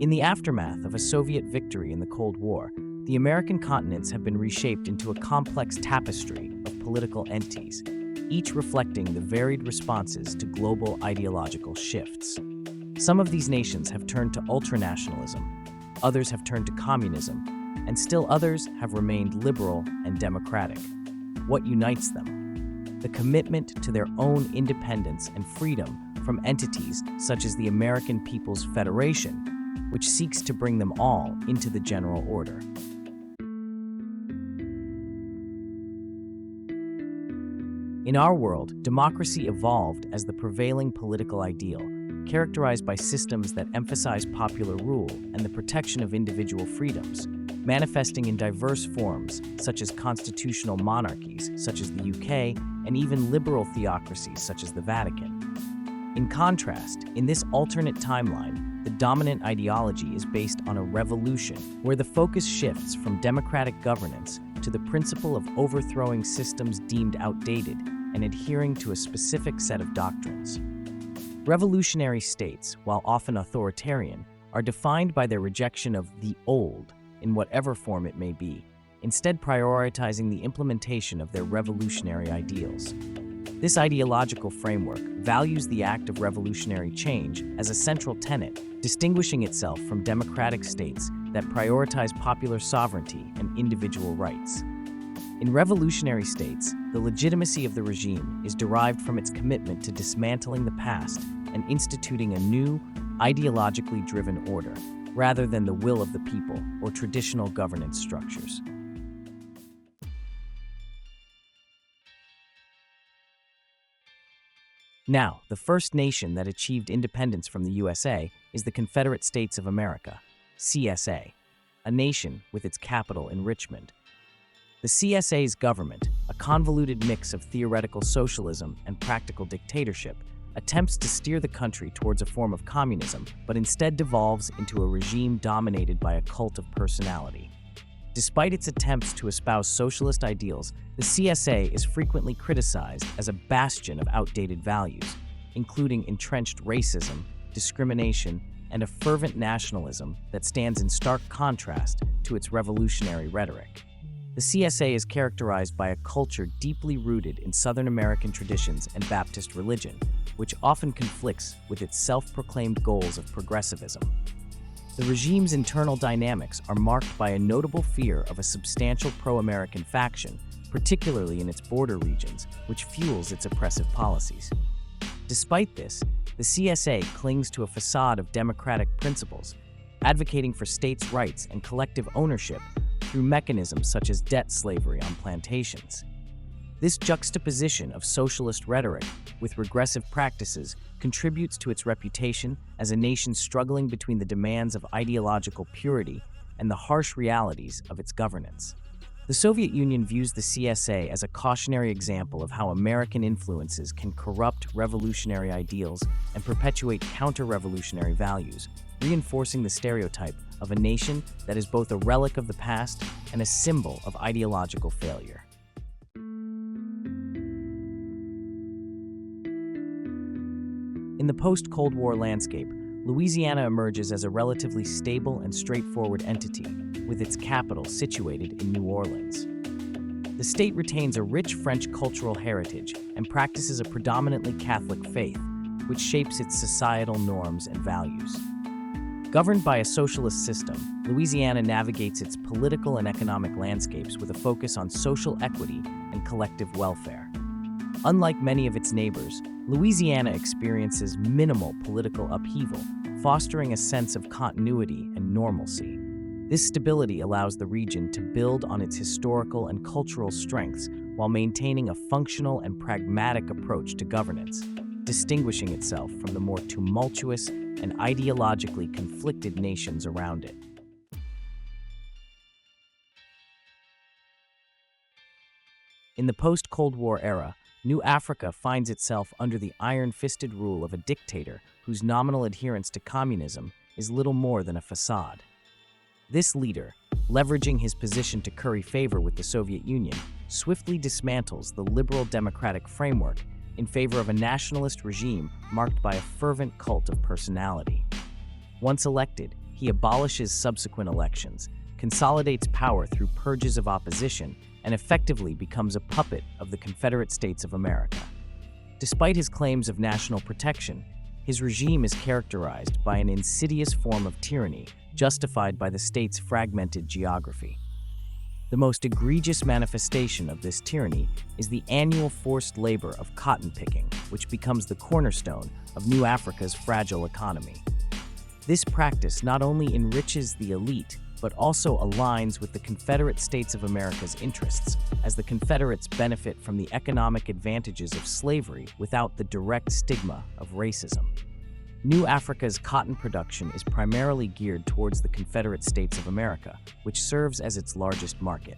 In the aftermath of a Soviet victory in the Cold War, the American continents have been reshaped into a complex tapestry of political entities, each reflecting the varied responses to global ideological shifts. Some of these nations have turned to ultranationalism, others have turned to communism, and still others have remained liberal and democratic. What unites them? The commitment to their own independence and freedom from entities such as the American People's Federation, which seeks to bring them all into the general order. In our world, democracy evolved as the prevailing political ideal, characterized by systems that emphasize popular rule and the protection of individual freedoms, manifesting in diverse forms such as constitutional monarchies, such as the UK, and even liberal theocracies such as the Vatican. In contrast, in this alternate timeline, the dominant ideology is based on a revolution where the focus shifts from democratic governance to the principle of overthrowing systems deemed outdated and adhering to a specific set of doctrines. Revolutionary states, while often authoritarian, are defined by their rejection of the old, in whatever form it may be, instead prioritizing the implementation of their revolutionary ideals. This ideological framework values the act of revolutionary change as a central tenet, distinguishing itself from democratic states that prioritize popular sovereignty and individual rights. In revolutionary states, the legitimacy of the regime is derived from its commitment to dismantling the past and instituting a new, ideologically driven order, rather than the will of the people or traditional governance structures. Now, the first nation that achieved independence from the USA is the Confederate States of America, CSA, a nation with its capital in Richmond. The CSA's government, a convoluted mix of theoretical socialism and practical dictatorship, attempts to steer the country towards a form of communism, but instead devolves into a regime dominated by a cult of personality. Despite its attempts to espouse socialist ideals, the CSA is frequently criticized as a bastion of outdated values, including entrenched racism, discrimination, and a fervent nationalism that stands in stark contrast to its revolutionary rhetoric. The CSA is characterized by a culture deeply rooted in Southern American traditions and Baptist religion, which often conflicts with its self-proclaimed goals of progressivism. The regime's internal dynamics are marked by a notable fear of a substantial pro-American faction, particularly in its border regions, which fuels its oppressive policies. Despite this, the CSA clings to a facade of democratic principles, advocating for states' rights and collective ownership through mechanisms such as debt slavery on plantations. This juxtaposition of socialist rhetoric with regressive practices contributes to its reputation as a nation struggling between the demands of ideological purity and the harsh realities of its governance. The Soviet Union views the CSA as a cautionary example of how American influences can corrupt revolutionary ideals and perpetuate counter-revolutionary values, reinforcing the stereotype of a nation that is both a relic of the past and a symbol of ideological failure. In the post-Cold War landscape, Louisiana emerges as a relatively stable and straightforward entity, with its capital situated in New Orleans. The state retains a rich French cultural heritage and practices a predominantly Catholic faith, which shapes its societal norms and values. Governed by a socialist system, Louisiana navigates its political and economic landscapes with a focus on social equity and collective welfare. Unlike many of its neighbors, Louisiana experiences minimal political upheaval, fostering a sense of continuity and normalcy. This stability allows the region to build on its historical and cultural strengths while maintaining a functional and pragmatic approach to governance, distinguishing itself from the more tumultuous and ideologically conflicted nations around it. In the post-Cold War era, New Africa finds itself under the iron-fisted rule of a dictator whose nominal adherence to communism is little more than a facade. This leader, leveraging his position to curry favor with the Soviet Union, swiftly dismantles the liberal democratic framework in favor of a nationalist regime marked by a fervent cult of personality. Once elected, he abolishes subsequent elections, consolidates power through purges of opposition, and effectively becomes a puppet of the Confederate States of America. Despite his claims of national protection, his regime is characterized by an insidious form of tyranny justified by the state's fragmented geography. The most egregious manifestation of this tyranny is the annual forced labor of cotton picking, which becomes the cornerstone of New Africa's fragile economy. This practice not only enriches the elite, but also aligns with the Confederate States of America's interests, as the Confederates benefit from the economic advantages of slavery without the direct stigma of racism. New Africa's cotton production is primarily geared towards the Confederate States of America, which serves as its largest market.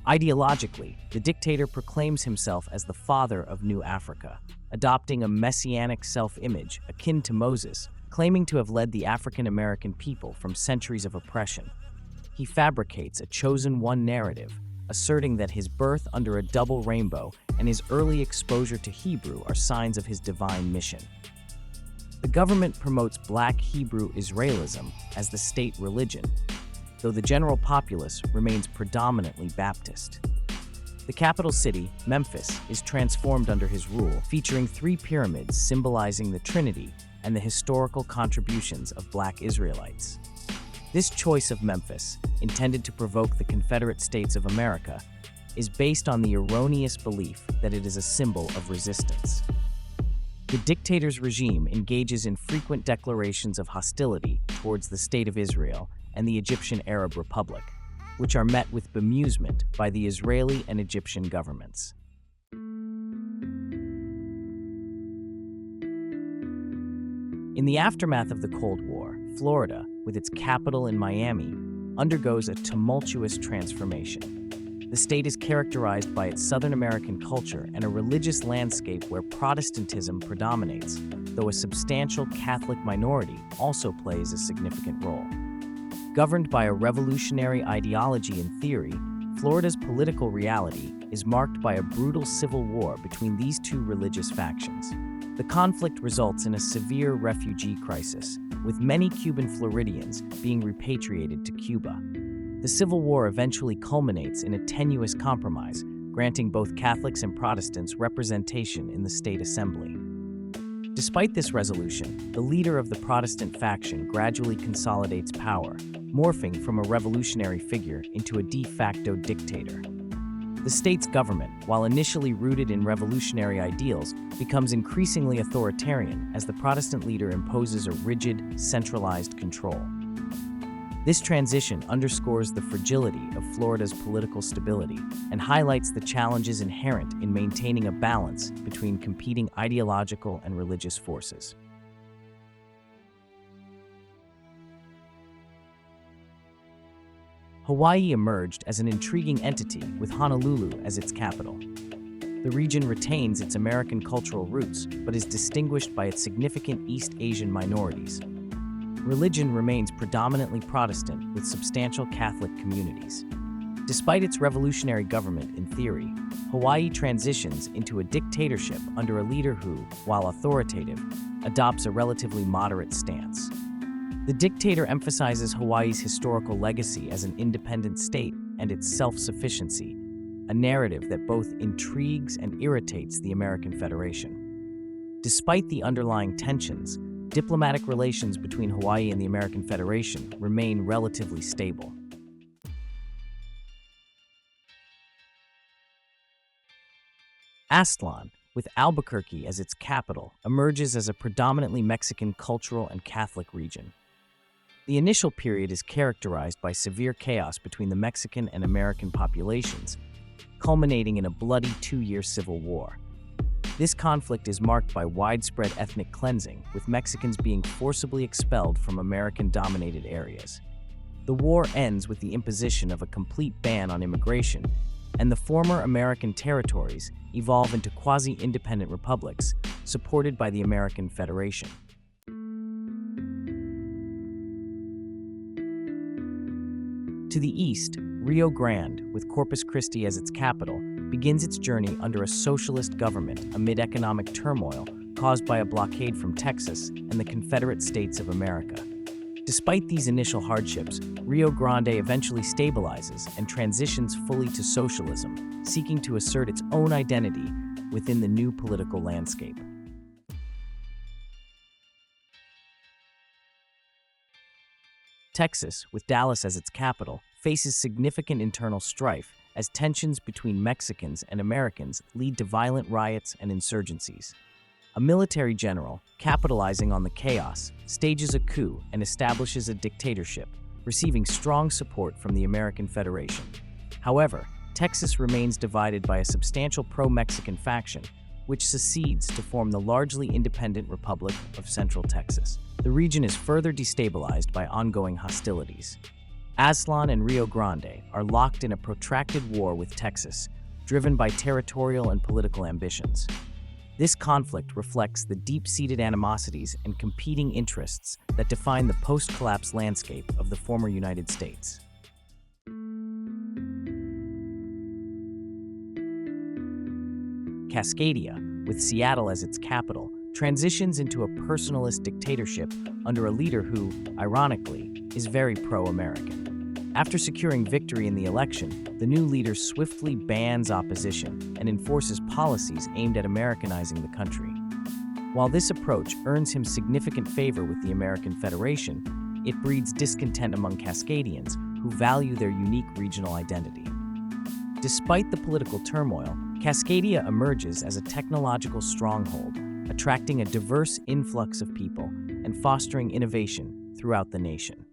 Ideologically, the dictator proclaims himself as the father of New Africa, adopting a messianic self-image akin to Moses, claiming to have led the African American people from centuries of oppression. He fabricates a chosen one narrative, asserting that his birth under a double rainbow and his early exposure to Hebrew are signs of his divine mission. The government promotes Black Hebrew Israelism as the state religion, though the general populace remains predominantly Baptist. The capital city, Memphis, is transformed under his rule, featuring 3 pyramids symbolizing the Trinity and the historical contributions of Black Israelites. This choice of Memphis, intended to provoke the Confederate States of America, is based on the erroneous belief that it is a symbol of resistance. The dictator's regime engages in frequent declarations of hostility towards the State of Israel and the Egyptian Arab Republic, which are met with bemusement by the Israeli and Egyptian governments. In the aftermath of the Cold War, Florida, with its capital in Miami, undergoes a tumultuous transformation. The state is characterized by its Southern American culture and a religious landscape where Protestantism predominates, though a substantial Catholic minority also plays a significant role. Governed by a revolutionary ideology and theory, Florida's political reality is marked by a brutal civil war between these 2 religious factions. The conflict results in a severe refugee crisis, with many Cuban Floridians being repatriated to Cuba. The Civil War eventually culminates in a tenuous compromise, granting both Catholics and Protestants representation in the state assembly. Despite this resolution, the leader of the Protestant faction gradually consolidates power, morphing from a revolutionary figure into a de facto dictator. The state's government, while initially rooted in revolutionary ideals, becomes increasingly authoritarian as the Protestant leader imposes a rigid, centralized control. This transition underscores the fragility of Florida's political stability and highlights the challenges inherent in maintaining a balance between competing ideological and religious forces. Hawaii emerged as an intriguing entity with Honolulu as its capital. The region retains its American cultural roots, but is distinguished by its significant East Asian minorities. Religion remains predominantly Protestant with substantial Catholic communities. Despite its revolutionary government in theory, Hawaii transitions into a dictatorship under a leader who, while authoritative, adopts a relatively moderate stance. The dictator emphasizes Hawaii's historical legacy as an independent state and its self-sufficiency, a narrative that both intrigues and irritates the American Federation. Despite the underlying tensions, diplomatic relations between Hawaii and the American Federation remain relatively stable. Aztlan, with Albuquerque as its capital, emerges as a predominantly Mexican cultural and Catholic region. The initial period is characterized by severe chaos between the Mexican and American populations, culminating in a bloody 2-year civil war. This conflict is marked by widespread ethnic cleansing, with Mexicans being forcibly expelled from American-dominated areas. The war ends with the imposition of a complete ban on immigration, and the former American territories evolve into quasi-independent republics, supported by the American Federation. To the east, Rio Grande, with Corpus Christi as its capital, begins its journey under a socialist government amid economic turmoil caused by a blockade from Texas and the Confederate States of America. Despite these initial hardships, Rio Grande eventually stabilizes and transitions fully to socialism, seeking to assert its own identity within the new political landscape. Texas, with Dallas as its capital, faces significant internal strife as tensions between Mexicans and Americans lead to violent riots and insurgencies. A military general, capitalizing on the chaos, stages a coup and establishes a dictatorship, receiving strong support from the American Federation. However, Texas remains divided by a substantial pro-Mexican faction, which secedes to form the largely independent Republic of Central Texas. The region is further destabilized by ongoing hostilities. Aztlan and Rio Grande are locked in a protracted war with Texas, driven by territorial and political ambitions. This conflict reflects the deep-seated animosities and competing interests that define the post-collapse landscape of the former United States. Cascadia, with Seattle as its capital, transitions into a personalist dictatorship under a leader who, ironically, is very pro-American. After securing victory in the election, the new leader swiftly bans opposition and enforces policies aimed at Americanizing the country. While this approach earns him significant favor with the American Federation, it breeds discontent among Cascadians who value their unique regional identity. Despite the political turmoil, Cascadia emerges as a technological stronghold, attracting a diverse influx of people and fostering innovation throughout the nation.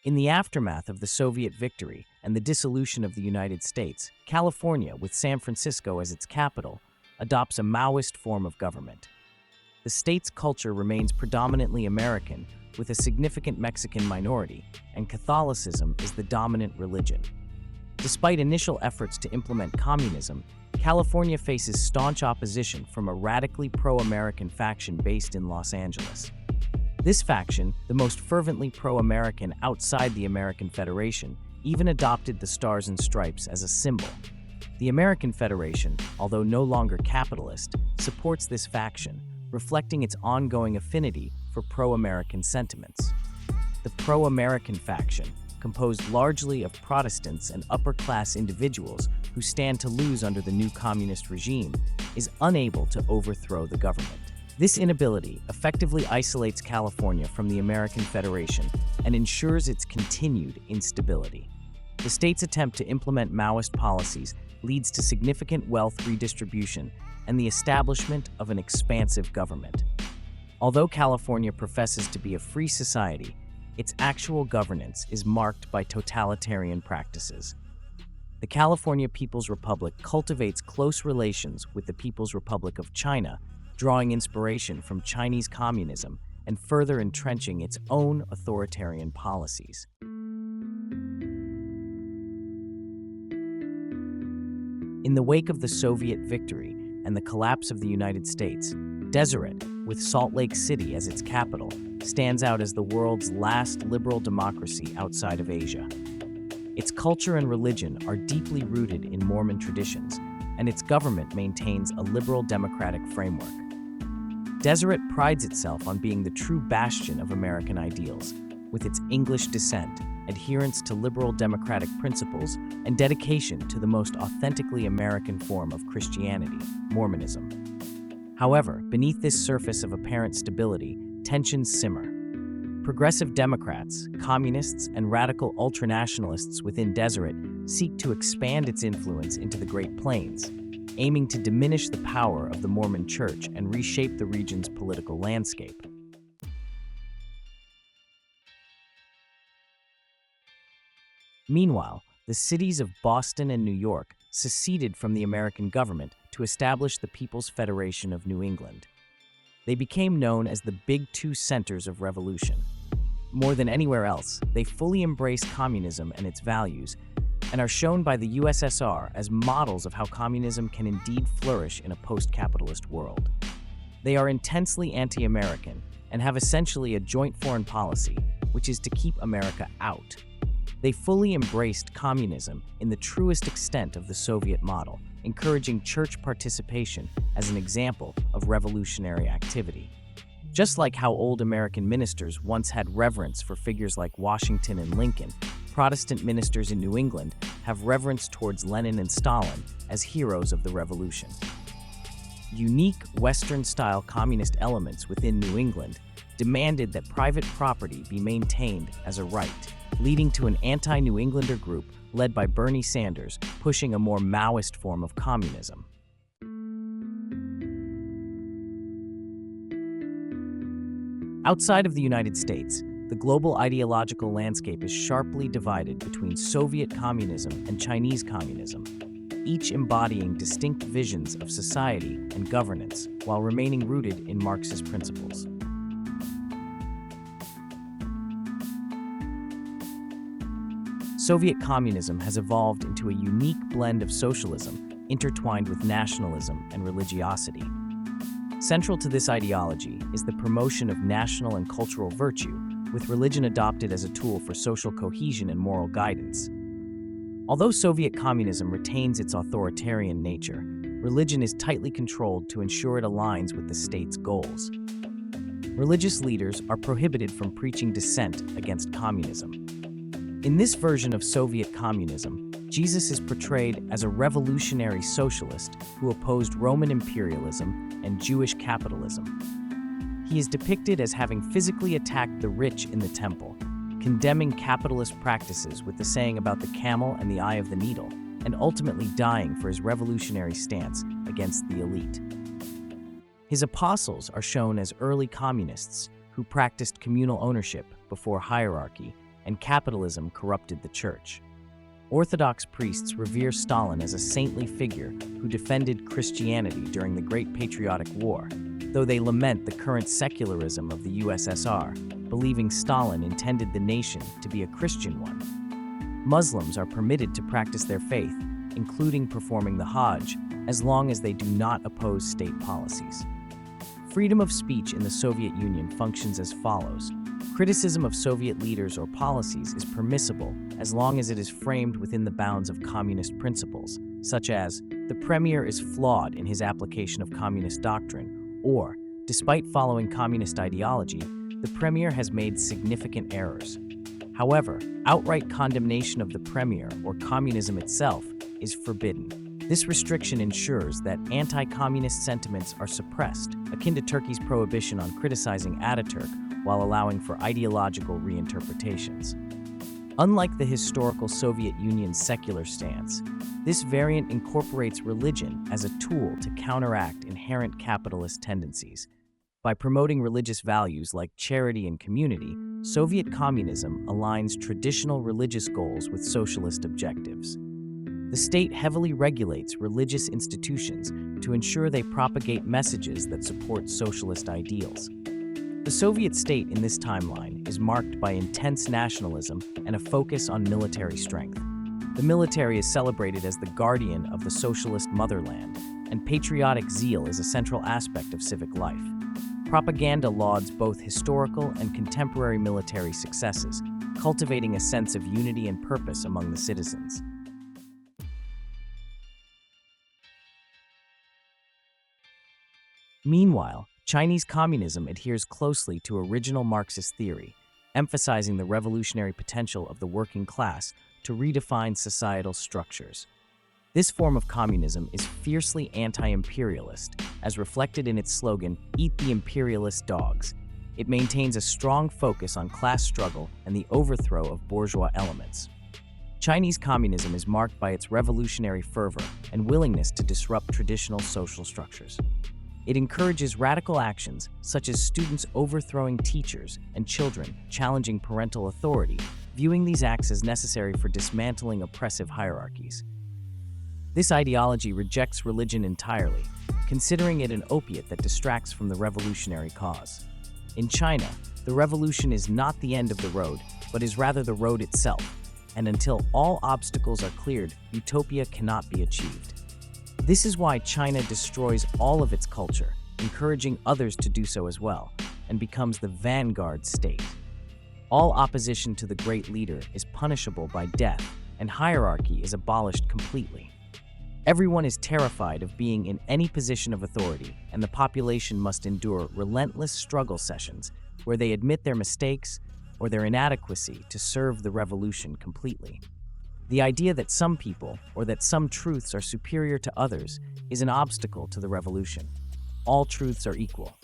In the aftermath of the Soviet victory and the dissolution of the United States, California, with San Francisco as its capital, adopts a Maoist form of government. The state's culture remains predominantly American, with a significant Mexican minority, and Catholicism is the dominant religion. Despite initial efforts to implement communism, California faces staunch opposition from a radically pro-American faction based in Los Angeles. This faction, the most fervently pro-American outside the American Federation, even adopted the Stars and Stripes as a symbol. The American Federation, although no longer capitalist, supports this faction, reflecting its ongoing affinity for pro-American sentiments. The pro-American faction, composed largely of Protestants and upper-class individuals who stand to lose under the new communist regime, is unable to overthrow the government. This inability effectively isolates California from the American Federation and ensures its continued instability. The state's attempt to implement Maoist policies leads to significant wealth redistribution and the establishment of an expansive government. Although California professes to be a free society, its actual governance is marked by totalitarian practices. The California People's Republic cultivates close relations with the People's Republic of China, drawing inspiration from Chinese communism and further entrenching its own authoritarian policies. In the wake of the Soviet victory and the collapse of the United States, Deseret, with Salt Lake City as its capital, stands out as the world's last liberal democracy outside of Asia. Its culture and religion are deeply rooted in Mormon traditions, and its government maintains a liberal democratic framework. Deseret prides itself on being the true bastion of American ideals, with its English descent, adherence to liberal democratic principles, and dedication to the most authentically American form of Christianity, Mormonism. However, beneath this surface of apparent stability, tensions simmer. Progressive Democrats, communists, and radical ultranationalists within Deseret seek to expand its influence into the Great Plains, aiming to diminish the power of the Mormon Church and reshape the region's political landscape. Meanwhile, the cities of Boston and New York seceded from the American government to establish the People's Federation of New England. They became known as the Big Two Centers of Revolution. More than anywhere else, they fully embrace communism and its values, and are shown by the USSR as models of how communism can indeed flourish in a post-capitalist world. They are intensely anti-American and have essentially a joint foreign policy, which is to keep America out. They fully embraced communism in the truest extent of the Soviet model, encouraging church participation as an example of revolutionary activity. Just like how old American ministers once had reverence for figures like Washington and Lincoln, Protestant ministers in New England have reverence towards Lenin and Stalin as heroes of the revolution. Unique Western-style communist elements within New England demanded that private property be maintained as a right, leading to an anti-New Englander group led by Bernie Sanders pushing a more Maoist form of communism. Outside of the United States, the global ideological landscape is sharply divided between Soviet communism and Chinese communism, each embodying distinct visions of society and governance while remaining rooted in Marxist principles. Soviet communism has evolved into a unique blend of socialism intertwined with nationalism and religiosity. Central to this ideology is the promotion of national and cultural virtue, with religion adopted as a tool for social cohesion and moral guidance. Although Soviet communism retains its authoritarian nature, religion is tightly controlled to ensure it aligns with the state's goals. Religious leaders are prohibited from preaching dissent against communism. In this version of Soviet communism, Jesus is portrayed as a revolutionary socialist who opposed Roman imperialism and Jewish capitalism. He is depicted as having physically attacked the rich in the temple, condemning capitalist practices with the saying about the camel and the eye of the needle, and ultimately dying for his revolutionary stance against the elite. His apostles are shown as early communists who practiced communal ownership before hierarchy, and capitalism corrupted the church. Orthodox priests revere Stalin as a saintly figure who defended Christianity during the Great Patriotic War, though they lament the current secularism of the USSR, believing Stalin intended the nation to be a Christian one. Muslims are permitted to practice their faith, including performing the Hajj, as long as they do not oppose state policies. Freedom of speech in the Soviet Union functions as follows. Criticism of Soviet leaders or policies is permissible as long as it is framed within the bounds of communist principles, such as, the premier is flawed in his application of communist doctrine, or, despite following communist ideology, the premier has made significant errors. However, outright condemnation of the premier or communism itself is forbidden. This restriction ensures that anti-communist sentiments are suppressed, akin to Turkey's prohibition on criticizing Ataturk while allowing for ideological reinterpretations. Unlike the historical Soviet Union's secular stance, this variant incorporates religion as a tool to counteract inherent capitalist tendencies. By promoting religious values like charity and community, Soviet communism aligns traditional religious goals with socialist objectives. The state heavily regulates religious institutions to ensure they propagate messages that support socialist ideals. The Soviet state in this timeline is marked by intense nationalism and a focus on military strength. The military is celebrated as the guardian of the socialist motherland, and patriotic zeal is a central aspect of civic life. Propaganda lauds both historical and contemporary military successes, cultivating a sense of unity and purpose among the citizens. Meanwhile, Chinese communism adheres closely to original Marxist theory, emphasizing the revolutionary potential of the working class to redefine societal structures. This form of communism is fiercely anti-imperialist, as reflected in its slogan, "Eat the imperialist dogs." It maintains a strong focus on class struggle and the overthrow of bourgeois elements. Chinese communism is marked by its revolutionary fervor and willingness to disrupt traditional social structures. It encourages radical actions, such as students overthrowing teachers and children challenging parental authority, viewing these acts as necessary for dismantling oppressive hierarchies. This ideology rejects religion entirely, considering it an opiate that distracts from the revolutionary cause. In China, the revolution is not the end of the road, but is rather the road itself, and until all obstacles are cleared, utopia cannot be achieved. This is why China destroys all of its culture, encouraging others to do so as well, and becomes the vanguard state. All opposition to the great leader is punishable by death, and hierarchy is abolished completely. Everyone is terrified of being in any position of authority, and the population must endure relentless struggle sessions where they admit their mistakes or their inadequacy to serve the revolution completely. The idea that some people or that some truths are superior to others is an obstacle to the revolution. All truths are equal.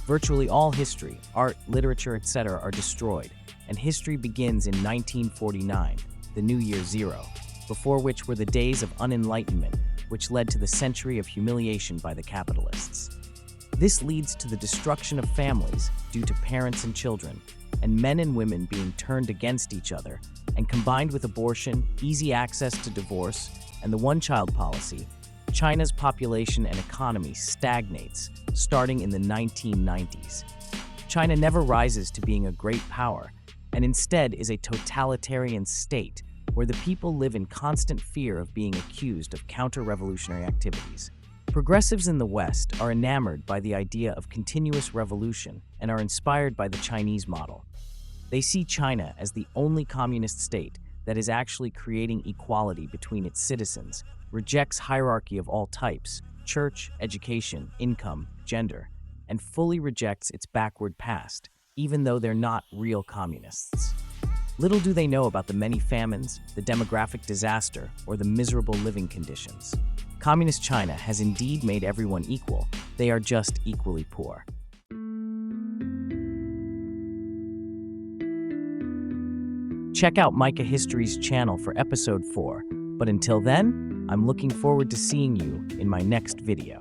Virtually all history, art, literature, etc. are destroyed, and history begins in 1949, the New Year Zero, before which were the days of unenlightenment, which led to the century of humiliation by the capitalists. This leads to the destruction of families due to parents and children, and men and women being turned against each other, and combined with abortion, easy access to divorce, and the one-child policy, China's population and economy stagnates, starting in the 1990s. China never rises to being a great power, and instead is a totalitarian state where the people live in constant fear of being accused of counter-revolutionary activities. Progressives in the West are enamored by the idea of continuous revolution and are inspired by the Chinese model. They see China as the only communist state that is actually creating equality between its citizens, rejects hierarchy of all types, church, education, income, gender, and fully rejects its backward past, even though they're not real communists. Little do they know about the many famines, the demographic disaster, or the miserable living conditions. Communist China has indeed made everyone equal, they are just equally poor. Check out Micah History's channel for episode 4, but until then, I'm looking forward to seeing you in my next video.